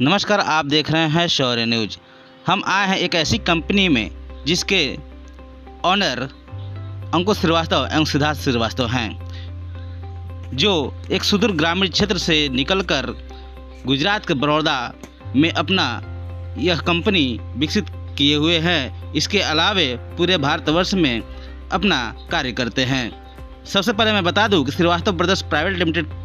नमस्कार, आप देख रहे हैं शौर्य न्यूज। हम आए हैं एक ऐसी कंपनी में जिसके ऑनर अंकुश श्रीवास्तव एवं सिद्धार्थ श्रीवास्तव हैं, जो एक सुदूर ग्रामीण क्षेत्र से निकलकर गुजरात के बड़ौदा में अपना यह कंपनी विकसित किए हुए हैं। इसके अलावे पूरे भारतवर्ष में अपना कार्य करते हैं। सबसे पहले मैं बता दूं कि श्रीवास्तव ब्रदर्स प्राइवेट लिमिटेड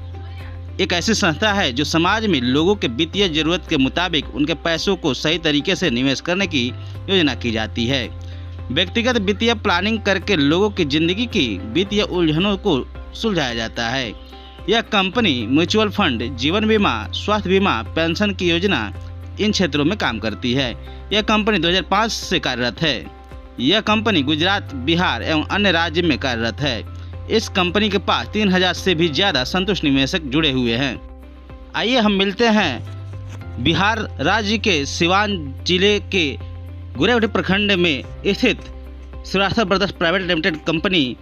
एक ऐसी संस्था है जो समाज में लोगों के वित्तीय जरूरत के मुताबिक उनके पैसों को सही तरीके से निवेश करने की योजना की जाती है। व्यक्तिगत वित्तीय प्लानिंग करके लोगों की जिंदगी की वित्तीय उलझनों को सुलझाया जाता है। यह कंपनी म्यूचुअल फंड, जीवन बीमा, स्वास्थ्य बीमा, पेंशन की योजना इन क्षेत्रों में काम करती है। यह कंपनी 2005 से कार्यरत है। यह कंपनी गुजरात, बिहार एवं अन्य राज्य में कार्यरत है। इस कंपनी के पास 3000 से भी ज़्यादा संतुष्ट निवेशक जुड़े हुए हैं। आइए हम मिलते हैं बिहार राज्य के सिवान जिले के गुरेवटी प्रखंड में स्थित Srivastava brothers private limited company,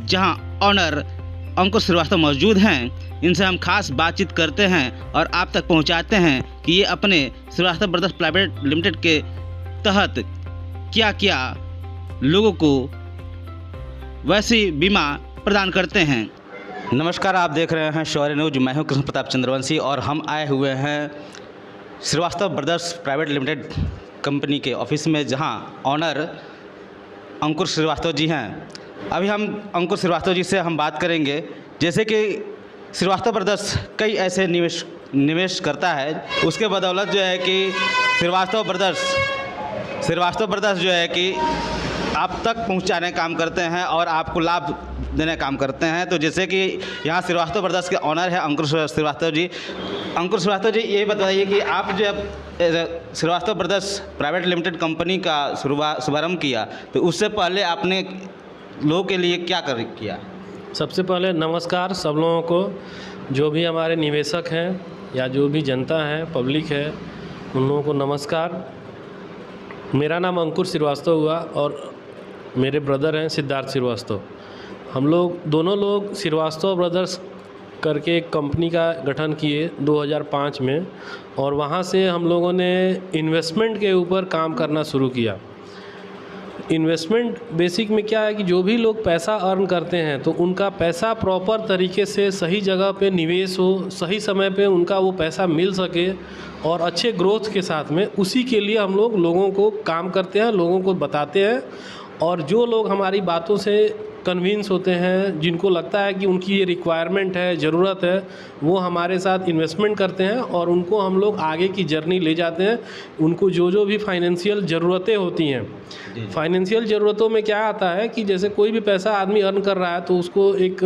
जहां ऑनर अंकुश श्रीवास्तव मौजूद हैं। इनसे हम खास बातचीत करते हैं और आप तक पहुंचाते हैं कि ये अपने श्रीवास्तव ब्रदर्स प्राइवेट लिमिटेड के तहत क्या क्या लोगों को वैसी बीमा प्रदान करते हैं। नमस्कार, आप देख रहे हैं शौर्य न्यूज। मैं हूं कृष्ण प्रताप चंद्रवंशी और हम आए हुए हैं Srivastava brothers private limited company के ऑफिस में, जहां ऑनर अंकुश श्रीवास्तव जी हैं। अभी हम अंकुश श्रीवास्तव जी से हम बात करेंगे। जैसे कि श्रीवास्तव ब्रदर्स कई ऐसे निवेश करता है, उसके बदौलत जो है कि श्रीवास्तव ब्रदर्स जो है कि आप तक पहुंचाने काम करते हैं और आपको लाभ देने काम करते हैं। तो जैसे कि यहाँ श्रीवास्तव ब्रदर्स के ऑनर है अंकुश श्रीवास्तव जी। अंकुश श्रीवास्तव जी, ये बताइए कि आप जब Srivastava brothers private limited company का शुभारंभ किया तो उससे पहले आपने लोगों के लिए क्या किया? सबसे पहले नमस्कार सब लोगों को, जो भी हमारे निवेशक हैं या जो भी जनता है, पब्लिक है, उन लोगों को नमस्कार। मेरा नाम अंकुश श्रीवास्तव हुआ और मेरे ब्रदर हैं सिद्धार्थ श्रीवास्तव। हम लोग दोनों लोग श्रीवास्तव ब्रदर्स करके एक कंपनी का गठन किए 2005 में, और वहाँ से हम लोगों ने इन्वेस्टमेंट के ऊपर काम करना शुरू किया। इन्वेस्टमेंट बेसिक में क्या है कि जो भी लोग पैसा अर्न करते हैं तो उनका पैसा प्रॉपर तरीके से सही जगह पे निवेश हो, सही समय पे उनका वो पैसा मिल सके और अच्छे ग्रोथ के साथ में, उसी के लिए हम लोग लोगों को काम करते हैं, लोगों को बताते हैं। और जो लोग हमारी बातों से कन्विंस होते हैं, जिनको लगता है कि उनकी ये रिक्वायरमेंट है, ज़रूरत है, वो हमारे साथ इन्वेस्टमेंट करते हैं और उनको हम लोग आगे की जर्नी ले जाते हैं। उनको जो भी फाइनेंशियल ज़रूरतें होती हैं, फाइनेंशियल ज़रूरतों में क्या आता है कि जैसे कोई भी पैसा आदमी अर्न कर रहा है तो उसको एक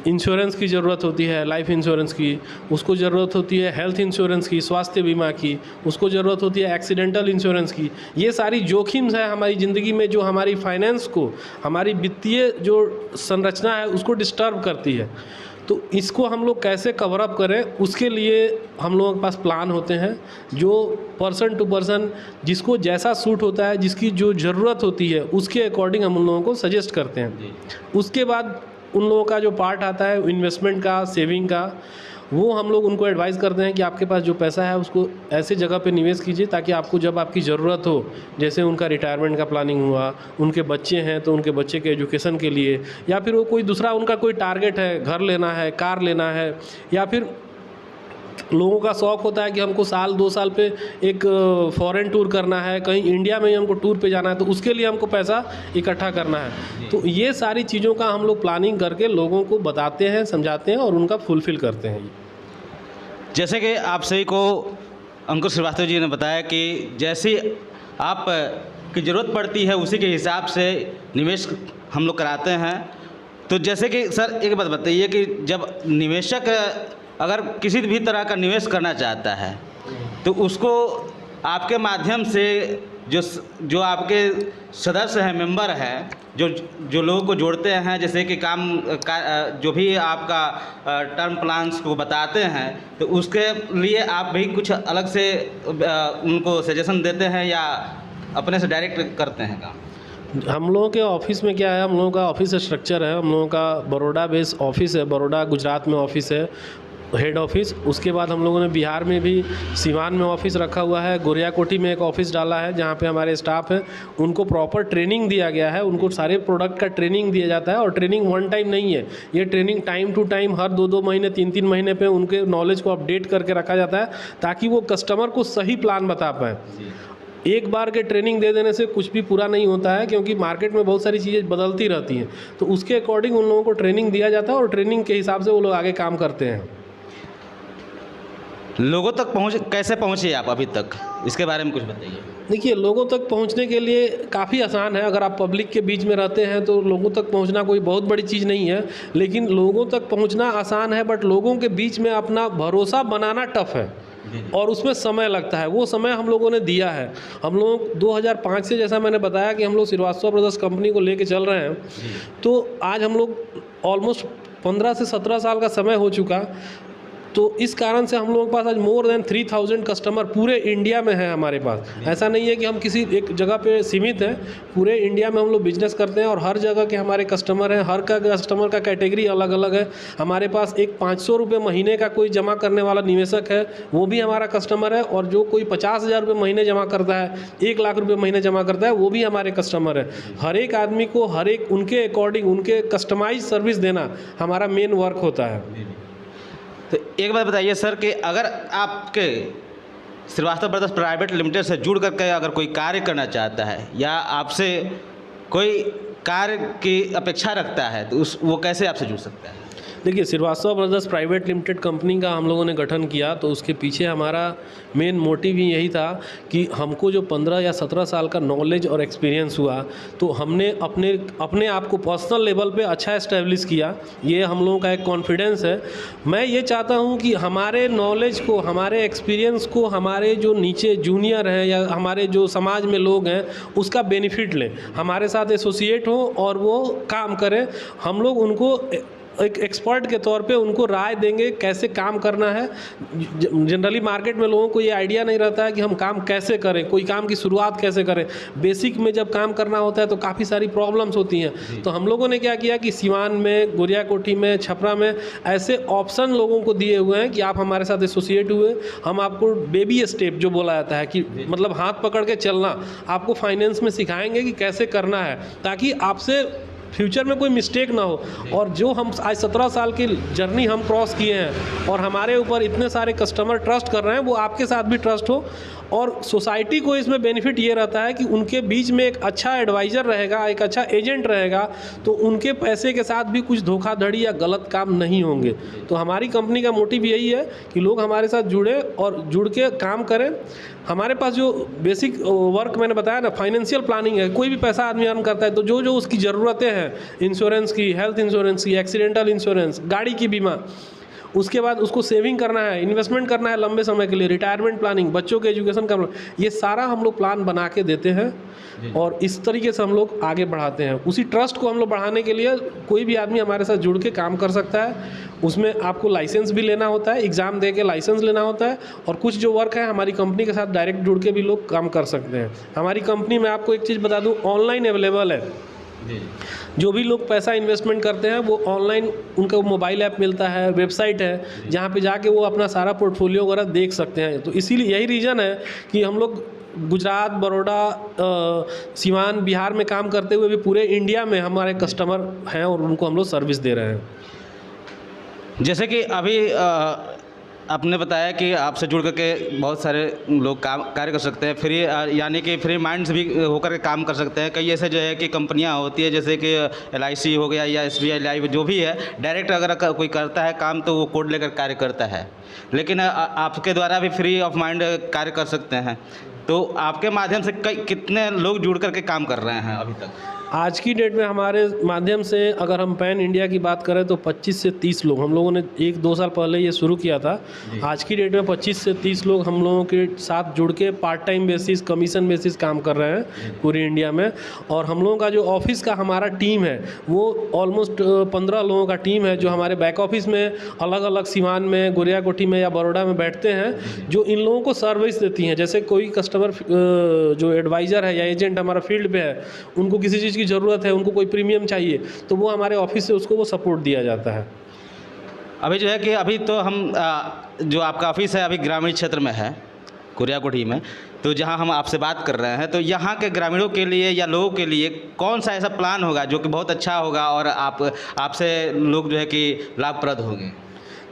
इंश्योरेंस की ज़रूरत होती है, लाइफ इंश्योरेंस की, उसको ज़रूरत होती है हेल्थ इंश्योरेंस की, स्वास्थ्य बीमा की, उसको ज़रूरत होती है एक्सीडेंटल इंश्योरेंस की। ये सारी जोखिम है हमारी ज़िंदगी में, जो हमारी फाइनेंस को, हमारी वित्तीय जो संरचना है उसको डिस्टर्ब करती है। तो इसको हम लोग कैसे कवर अप करें, उसके लिए हम लोगों के पास प्लान होते हैं, जो पर्सन टू पर्सन जिसको जैसा सूट होता है, जिसकी जो ज़रूरत होती है, उसके अकॉर्डिंग हम उन लोगों को सजेस्ट करते हैं। उसके बाद उन लोगों का जो पार्ट आता है इन्वेस्टमेंट का, सेविंग का, वो हम लोग उनको एडवाइस करते हैं कि आपके पास जो पैसा है उसको ऐसे जगह पे निवेश कीजिए ताकि आपको जब आपकी ज़रूरत हो, जैसे उनका रिटायरमेंट का प्लानिंग हुआ, उनके बच्चे हैं तो उनके बच्चे के एजुकेशन के लिए, या फिर वो कोई दूसरा उनका कोई टारगेट है, घर लेना है, कार लेना है, या फिर लोगों का शौक़ होता है कि हमको साल 2 साल पे एक फॉरेन टूर करना है, कहीं इंडिया में ही हमको टूर पे जाना है, तो उसके लिए हमको पैसा इकट्ठा करना है। तो ये सारी चीज़ों का हम लोग प्लानिंग करके लोगों को बताते हैं, समझाते हैं और उनका फुलफ़िल करते हैं। जैसे कि आप सही को अंकुश श्रीवास्तव जी ने बताया कि जैसी आप की ज़रूरत पड़ती है उसी के हिसाब से निवेश हम लोग कराते हैं। तो जैसे कि सर एक बात बताइए कि जब निवेशक अगर किसी भी तरह का निवेश करना चाहता है तो उसको आपके माध्यम से जो आपके सदस्य हैं, मेंबर हैं, जो लोगों को जोड़ते हैं, जैसे कि जो भी आपका टर्म प्लान्स को बताते हैं, तो उसके लिए आप भी कुछ अलग से उनको सजेशन देते हैं या अपने से डायरेक्ट करते हैं काम? हम लोगों के ऑफिस में क्या है, हम लोगों का ऑफिस स्ट्रक्चर है, हम लोगों का बड़ौदा बेस ऑफिस है, बड़ौदा गुजरात में ऑफिस है। Head office. उसके बाद हम लोगों ने बिहार में भी सिवान में ऑफिस रखा हुआ है, गोरियाकोटी में एक ऑफिस डाला है जहाँ पे हमारे स्टाफ हैं, उनको प्रॉपर ट्रेनिंग दिया गया है, उनको सारे प्रोडक्ट का ट्रेनिंग दिया जाता है। और ट्रेनिंग वन टाइम नहीं है, ये ट्रेनिंग टाइम टू टाइम हर 2-2 महीने 3-3 महीने पे उनके नॉलेज को अपडेट करके रखा जाता है ताकि वो कस्टमर को सही प्लान बता पाएँ। एक बार के ट्रेनिंग दे देने से कुछ भी पूरा नहीं होता है, क्योंकि मार्केट में बहुत सारी चीज़ें बदलती रहती हैं, तो उसके अकॉर्डिंग उन लोगों को ट्रेनिंग दिया जाता है और ट्रेनिंग के हिसाब से वो लोग आगे काम करते हैं। लोगों तक कैसे पहुँचे आप अभी तक, इसके बारे में कुछ बताइए। देखिए, लोगों तक पहुंचने के लिए काफ़ी आसान है। अगर आप पब्लिक के बीच में रहते हैं तो लोगों तक पहुंचना कोई बहुत बड़ी चीज़ नहीं है, लेकिन लोगों तक पहुंचना आसान है, बट लोगों के बीच में अपना भरोसा बनाना टफ है और उसमें समय लगता है। वो समय हम लोगों ने दिया है। हम लोग 2005 से, जैसा मैंने बताया कि हम लोग श्रीवास्तव ब्रदर्स कंपनी को लेके चल रहे हैं, तो आज हम लोग ऑलमोस्ट 15 से 17 साल का समय हो चुका। तो इस कारण से हम लोगों के पास आज मोर देन 3000 कस्टमर पूरे इंडिया में है हमारे पास। ऐसा नहीं है कि हम किसी एक जगह पे सीमित हैं, पूरे इंडिया में हम लोग बिजनेस करते हैं और हर जगह के हमारे कस्टमर हैं। हर का कस्टमर का कैटेगरी अलग अलग है। हमारे पास एक 500 रुपये महीने का कोई जमा करने वाला निवेशक है, वो भी हमारा कस्टमर है, और जो कोई 50,000 रुपये महीने जमा करता है, 1 लाख रुपये महीने जमा करता है, वो भी हमारे कस्टमर है। हर एक आदमी को हर एक उनके अकॉर्डिंग उनके कस्टमाइज सर्विस देना हमारा मेन वर्क होता है। तो एक बात बताइए सर कि अगर आपके श्रीवास्तव ब्रदर्स प्राइवेट लिमिटेड से जुड़ करके अगर कोई कार्य करना चाहता है या आपसे कोई कार्य की अपेक्षा रखता है तो वो कैसे आपसे जुड़ सकता है? देखिए, Srivastava brothers private limited company का हम लोगों ने गठन किया तो उसके पीछे हमारा मेन मोटिव ही यही था कि हमको जो 15 या 17 साल का नॉलेज और एक्सपीरियंस हुआ, तो हमने अपने आप को पर्सनल लेवल पे अच्छा इस्टेब्लिश किया। ये हम लोगों का एक कॉन्फिडेंस है। मैं ये चाहता हूँ कि हमारे नॉलेज को, हमारे एक्सपीरियंस को हमारे जो नीचे जूनियर हैं या हमारे जो समाज में लोग हैं उसका बेनिफिट लें, हमारे साथ एसोसिएट हों और वो काम करें। हम लोग उनको एक एक्सपर्ट के तौर पे उनको राय देंगे कैसे काम करना है। जनरली मार्केट में लोगों को ये आइडिया नहीं रहता है कि हम काम कैसे करें, कोई काम की शुरुआत कैसे करें। बेसिक में जब काम करना होता है तो काफ़ी सारी प्रॉब्लम्स होती हैं। तो हम लोगों ने क्या किया कि सिवान में, गोरियाकोटी में, छपरा में ऐसे ऑप्शन लोगों को दिए हुए हैं कि आप हमारे साथ एसोसिएट हुए, हम आपको बेबी स्टेप जो बोला जाता है कि मतलब हाथ पकड़ के चलना, आपको फाइनेंस में सिखाएंगे कि कैसे करना है ताकि आपसे फ्यूचर में कोई मिस्टेक ना हो। और जो हम आज 17 साल की जर्नी हम क्रॉस किए हैं और हमारे ऊपर इतने सारे कस्टमर ट्रस्ट कर रहे हैं, वो आपके साथ भी ट्रस्ट हो। और सोसाइटी को इसमें बेनिफिट ये रहता है कि उनके बीच में एक अच्छा एडवाइज़र रहेगा, एक अच्छा एजेंट रहेगा, तो उनके पैसे के साथ भी कुछ धोखाधड़ी या गलत काम नहीं होंगे। तो हमारी कंपनी का मोटिव यही है कि लोग हमारे साथ जुड़े और जुड़ के काम करें। हमारे पास जो बेसिक वर्क मैंने बताया ना, फाइनेंशियल प्लानिंग है। कोई भी पैसा आदमी अर्न करता है तो जो जो उसकी ज़रूरतें हैं, इंश्योरेंस की, हेल्थ इंश्योरेंस की, एक्सीडेंटल इंश्योरेंस, गाड़ी की बीमा, उसके बाद उसको सेविंग करना है, इन्वेस्टमेंट करना है लंबे समय के लिए, रिटायरमेंट प्लानिंग, बच्चों के एजुकेशन का, ये सारा हम लोग प्लान बना के देते हैं और इस तरीके से हम लोग आगे बढ़ाते हैं। उसी ट्रस्ट को हम लोग बढ़ाने के लिए कोई भी आदमी हमारे साथ जुड़ के काम कर सकता है। उसमें आपको लाइसेंस भी लेना होता है, एग्ज़ाम दे के लाइसेंस लेना होता है, और कुछ जो वर्क है हमारी कंपनी के साथ डायरेक्ट जुड़ के भी लोग काम कर सकते हैं। हमारी कंपनी में आपको एक चीज़ बता दूँ, ऑनलाइन अवेलेबल है। जो भी लोग पैसा इन्वेस्टमेंट करते हैं वो ऑनलाइन, उनका मोबाइल ऐप मिलता है, वेबसाइट है, जहाँ पे जाके वो अपना सारा पोर्टफोलियो वगैरह देख सकते हैं। तो इसीलिए यही रीज़न है कि हम लोग गुजरात, बड़ौदा, सिवान, बिहार में काम करते हुए भी पूरे इंडिया में हमारे कस्टमर हैं और उनको हम लोग सर्विस दे रहे हैं। जैसे कि अभी आपने बताया कि आपसे जुड़ करके बहुत सारे लोग कार्य कर सकते हैं, फ्री यानी कि फ्री माइंड से भी होकर के काम कर सकते हैं। कई ऐसे जो है कि कंपनियां होती है जैसे कि LIC हो गया या SBI लाइफ, जो भी है, डायरेक्ट अगर कोई करता है काम तो वो कोड लेकर कार्य करता है, लेकिन आपके द्वारा भी फ्री ऑफ माइंड कार्य कर सकते हैं। तो आपके माध्यम से कितने लोग जुड़ करके काम कर रहे हैं अभी तक? आज की डेट में हमारे माध्यम से अगर हम पैन इंडिया की बात करें तो 25 से 30 लोग, हम लोगों ने 1-2 साल पहले ये शुरू किया था। आज की डेट में 25 से 30 लोग हम लोगों के साथ जुड़ के part time basis, commission basis काम कर रहे हैं पूरी इंडिया में। और हम लोगों का जो ऑफिस का हमारा टीम है वो ऑलमोस्ट 15 लोगों का टीम है, जो हमारे बैक ऑफिस में अलग अलग सिवान में, गोरियाकोटी में या बड़ौदा में बैठते हैं, जो इन लोगों को सर्विस देती हैं। जैसे कोई कस्टमर जो एडवाइज़र है या एजेंट हमारा फील्ड पे है, उनको किसी चीज़ की ज़रूरत है, उनको कोई प्रीमियम चाहिए, तो वो हमारे ऑफिस से उसको वो सपोर्ट दिया जाता है। अभी जो है कि अभी तो हम जो आपका ऑफिस है अभी ग्रामीण क्षेत्र में है, कुरियाकोठी में, तो जहां हम आपसे बात कर रहे हैं, तो यहाँ के ग्रामीणों के लिए या लोगों के लिए कौन सा ऐसा प्लान होगा जो कि बहुत अच्छा होगा और आपसे लोग जो है कि लाभप्रद होंगे?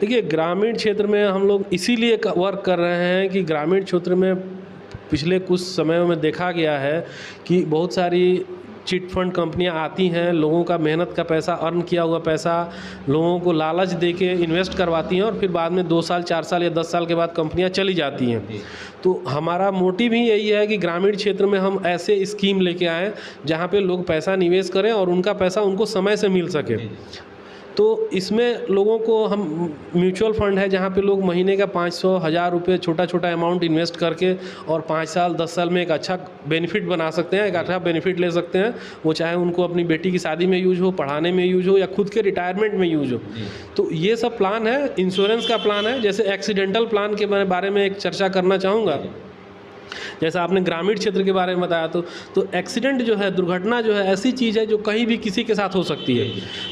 देखिए, ग्रामीण क्षेत्र में हम लोग इसीलिए वर्क कर रहे हैं कि ग्रामीण क्षेत्र में पिछले कुछ समयों में देखा गया है कि बहुत सारी चिट फंड कंपनियां आती हैं, लोगों का मेहनत का पैसा, अर्न किया हुआ पैसा लोगों को लालच दे के इन्वेस्ट करवाती हैं और फिर बाद में 2 साल 4 साल या 10 साल के बाद कंपनियां चली जाती हैं। तो हमारा मोटिव ही यही है कि ग्रामीण क्षेत्र में हम ऐसे स्कीम लेके आएँ जहाँ पे लोग पैसा निवेश करें और उनका पैसा उनको समय से मिल सके। तो इसमें लोगों को हम म्यूचुअल फंड है जहाँ पे लोग महीने का 500-1000 रुपये छोटा छोटा अमाउंट इन्वेस्ट करके और 5 साल 10 साल में एक अच्छा बेनिफिट बना सकते हैं, एक अच्छा बेनिफिट ले सकते हैं। वो चाहे उनको अपनी बेटी की शादी में यूज हो, पढ़ाने में यूज हो या खुद के रिटायरमेंट में यूज हो। तो ये सब प्लान है। इंश्योरेंस का प्लान है, जैसे एक्सीडेंटल प्लान के बारे में एक चर्चा करना चाहूँगा। जैसा आपने ग्रामीण क्षेत्र के बारे में बताया, तो एक्सीडेंट जो है, दुर्घटना जो है, ऐसी चीज़ है जो कहीं भी किसी के साथ हो सकती है।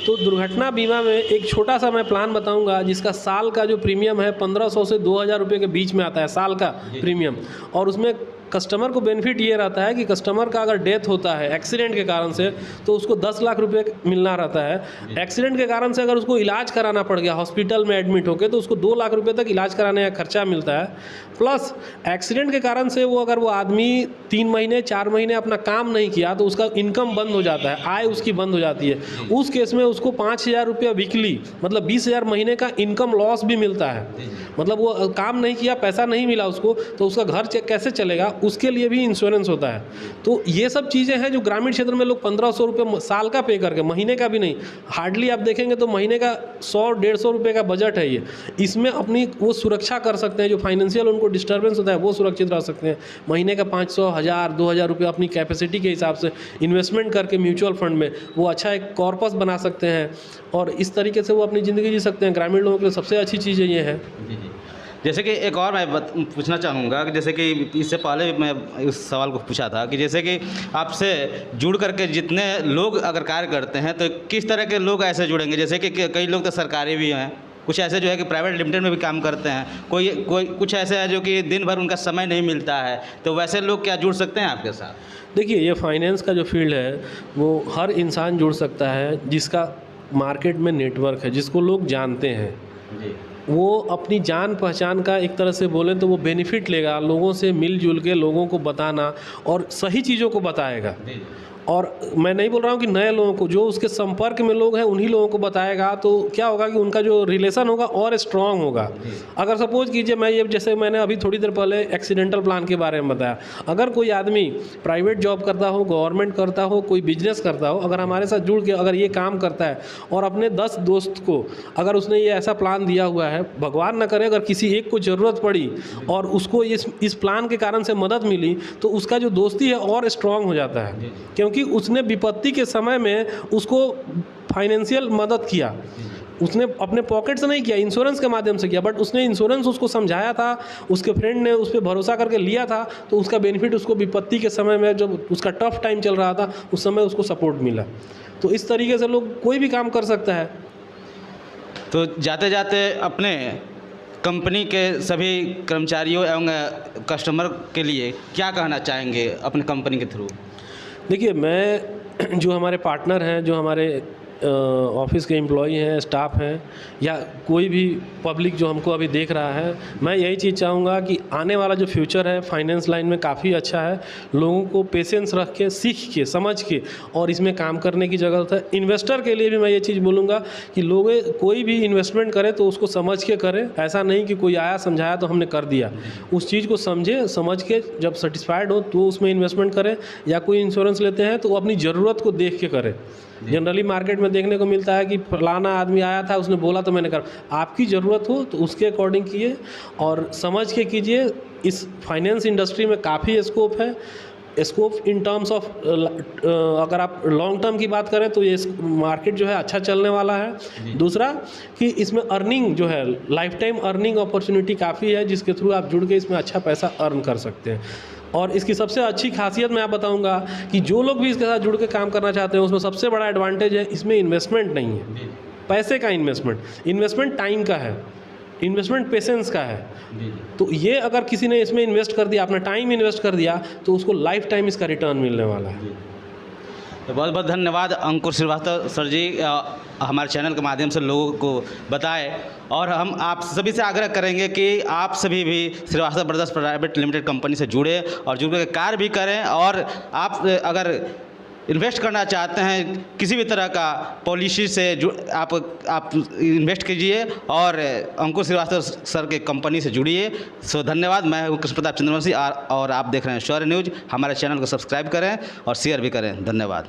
तो दुर्घटना बीमा में एक छोटा सा मैं प्लान बताऊंगा जिसका साल का जो प्रीमियम है 1500 से 2000 रुपये के बीच में आता है, साल का प्रीमियम। और उसमें कस्टमर को बेनिफिट ये रहता है कि कस्टमर का अगर डेथ होता है एक्सीडेंट के कारण से तो उसको 10 लाख रुपए मिलना रहता है। एक्सीडेंट के कारण से अगर उसको इलाज कराना पड़ गया हॉस्पिटल में एडमिट होकर तो उसको 2 लाख रुपए तक इलाज कराने का खर्चा मिलता है। प्लस एक्सीडेंट के कारण से अगर वो आदमी 3 महीने 4 महीने अपना काम नहीं किया तो उसका इनकम बंद हो जाता है, आय उसकी बंद हो जाती है। उस केस में उसको 5000 रुपया वीकली, मतलब 20,000 महीने का इनकम लॉस भी मिलता है। मतलब वो काम नहीं किया, पैसा नहीं मिला उसको, तो उसका घर कैसे चलेगा, उसके लिए भी इंश्योरेंस होता है। तो ये सब चीज़ें हैं जो ग्रामीण क्षेत्र में लोग 1500 रुपये साल का पे करके, महीने का भी नहीं, हार्डली आप देखेंगे तो महीने का 100-150 रुपये का बजट है ये। इसमें अपनी वो सुरक्षा कर सकते हैं, जो फाइनेंशियल उनको डिस्टर्बेंस होता है वो सुरक्षित रह सकते हैं। महीने का 500, 1000, 2000 रुपये अपनी कैपेसिटी के हिसाब से इन्वेस्टमेंट करके म्यूचुअल फंड में वो अच्छा एक कॉर्पस बना सकते हैं और इस तरीके से वो अपनी ज़िंदगी जी सकते हैं। ग्रामीण लोगों के लिए सबसे अच्छी चीज़ें ये है। जैसे कि एक और मैं पूछना चाहूँगा कि जैसे कि इससे पहले मैं इस सवाल को पूछा था कि जैसे कि आपसे जुड़ करके जितने लोग अगर कार्य करते हैं तो किस तरह के लोग ऐसे जुड़ेंगे? जैसे कि कई लोग तो सरकारी भी हैं, कुछ ऐसे जो है कि प्राइवेट लिमिटेड में भी काम करते हैं, कोई कुछ ऐसे हैं जो कि दिन भर उनका समय नहीं मिलता है, तो वैसे लोग क्या जुड़ सकते हैं आपके साथ? देखिए, ये फाइनेंस का जो फील्ड है वो हर इंसान जुड़ सकता है जिसका मार्केट में नेटवर्क है, जिसको लोग जानते हैं। वो अपनी जान पहचान का एक तरह से बोलें तो वो बेनिफिट लेगा, लोगों से मिलजुल के लोगों को बताना और सही चीज़ों को बताएगा। और मैं नहीं बोल रहा हूँ कि नए लोगों को, जो उसके संपर्क में लोग हैं उन्हीं लोगों को बताएगा, तो क्या होगा कि उनका जो रिलेशन होगा और स्ट्रांग होगा। अगर सपोज कीजिए मैं ये, जैसे मैंने अभी थोड़ी देर पहले एक्सीडेंटल प्लान के बारे में बताया, अगर कोई आदमी प्राइवेट जॉब करता हो, गवर्नमेंट करता हो, कोई बिजनेस करता हो, अगर हमारे साथ जुड़ के अगर ये काम करता है और अपने 10 दोस्त को अगर उसने ये ऐसा प्लान दिया हुआ है, भगवान न करे अगर किसी एक को ज़रूरत पड़ी और उसको इस प्लान के कारण से मदद मिली, तो उसका जो दोस्ती है और स्ट्रांग हो जाता है, क्योंकि उसने विपत्ति के समय में उसको फाइनेंशियल मदद किया। उसने अपने पॉकेट से नहीं किया, इंश्योरेंस के माध्यम से किया, बट उसने इंश्योरेंस उसको समझाया था, उसके फ्रेंड ने उस पर भरोसा करके लिया था, तो उसका बेनिफिट उसको विपत्ति के समय में, जब उसका टफ टाइम चल रहा था, उस समय उसको सपोर्ट मिला। तो इस तरीके से लोग कोई भी काम कर सकता है। तो जाते जाते अपने कंपनी के सभी कर्मचारियों एवं कस्टमर के लिए क्या कहना चाहेंगे अपने कंपनी के थ्रू? देखिए, मैं जो हमारे पार्टनर हैं, जो हमारे ऑफिस के एम्प्लॉई हैं, स्टाफ हैं, या कोई भी पब्लिक जो हमको अभी देख रहा है, मैं यही चीज़ चाहूँगा कि आने वाला जो फ्यूचर है फाइनेंस लाइन में काफ़ी अच्छा है। लोगों को पेशेंस रख के, सीख के, समझ के और इसमें काम करने की ज़रूरत है। इन्वेस्टर के लिए भी मैं ये चीज़ बोलूँगा कि लोग कोई भी इन्वेस्टमेंट करे तो उसको समझ के करें। ऐसा नहीं कि कोई आया समझाया तो हमने कर दिया। उस चीज़ को समझे, समझ के जब सेटिस्फाइड हो तो उसमें इन्वेस्टमेंट करें, या कोई इंश्योरेंस लेते हैं तो अपनी ज़रूरत को देख के करें। जनरली मार्केट में देखने को मिलता है कि फलाना आदमी आया था, उसने बोला तो मैंने कर। आपकी ज़रूरत हो तो उसके अकॉर्डिंग किए और समझ के कीजिए। इस फाइनेंस इंडस्ट्री में काफ़ी स्कोप है। स्कोप इन टर्म्स ऑफ अगर आप लॉन्ग टर्म की बात करें तो ये मार्केट जो है अच्छा चलने वाला है। दूसरा कि इसमें अर्निंग जो है, लाइफ टाइम अर्निंग अपॉर्चुनिटी काफ़ी है, जिसके थ्रू आप जुड़ के इसमें अच्छा पैसा अर्न कर सकते हैं। और इसकी सबसे अच्छी खासियत मैं आप बताऊंगा कि जो लोग भी इसके साथ जुड़ के काम करना चाहते हैं, उसमें सबसे बड़ा एडवांटेज है, इसमें इन्वेस्टमेंट नहीं है। पैसे का इन्वेस्टमेंट टाइम का है, इन्वेस्टमेंट पेशेंस का है। तो ये अगर किसी ने इसमें इन्वेस्ट कर दिया, अपना टाइम इन्वेस्ट कर दिया, तो उसको लाइफ टाइम इसका रिटर्न मिलने वाला है। तो बहुत बहुत धन्यवाद अंकुर श्रीवास्तव सर जी, हमारे चैनल के माध्यम से लोगों को बताए। और हम आप सभी से आग्रह करेंगे कि आप सभी भी Srivastava brothers private limited company से जुड़े और जुड़ के कार्य भी करें। और आप अगर इन्वेस्ट करना चाहते हैं किसी भी तरह का पॉलिसी से आप इन्वेस्ट कीजिए और अंकुर श्रीवास्तव सर के कंपनी से जुड़िए। सो धन्यवाद। मैं हूँ कृष्ण प्रताप चंद्रवंशी और आप देख रहे हैं शौर्य न्यूज़। हमारे चैनल को सब्सक्राइब करें और शेयर भी करें। धन्यवाद।